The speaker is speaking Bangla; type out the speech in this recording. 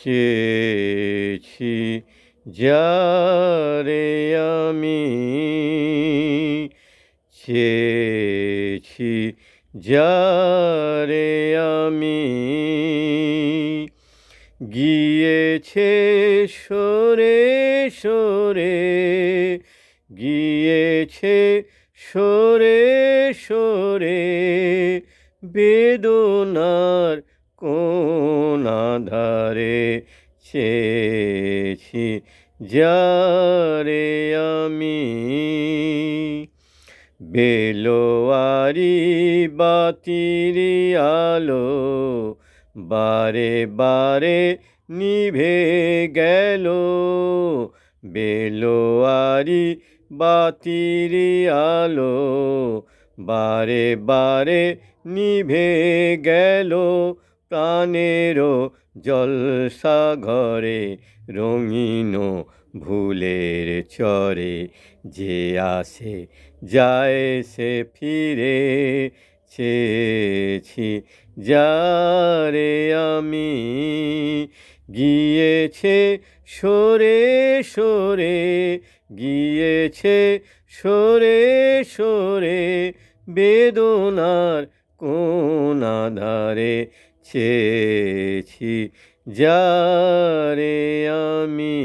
চেয়েছি যারে আমি, চেয়েছি যারে আমি, গিয়েছে সরে সরে, গিয়েছে সরে সরে, বেদনার কোন আধারে, চেয়েছি যারে আমি। বেলোয়ারি বাতিরি আলো বারে বারে নিভে গেল, বেলোয়ারি বাতিরি আলো বারে বারে নিভে গেল, প্রাণেরও জলসাঘরে রঙিন ভুলের চরে, যে আসে যায় সে ফিরে, চেয়েছি যারে আমি, গিয়েছে সরে সরে, গিয়েছে সরে সরে, বেদনার কোন আধারে, চেয়েছি যারে আমি।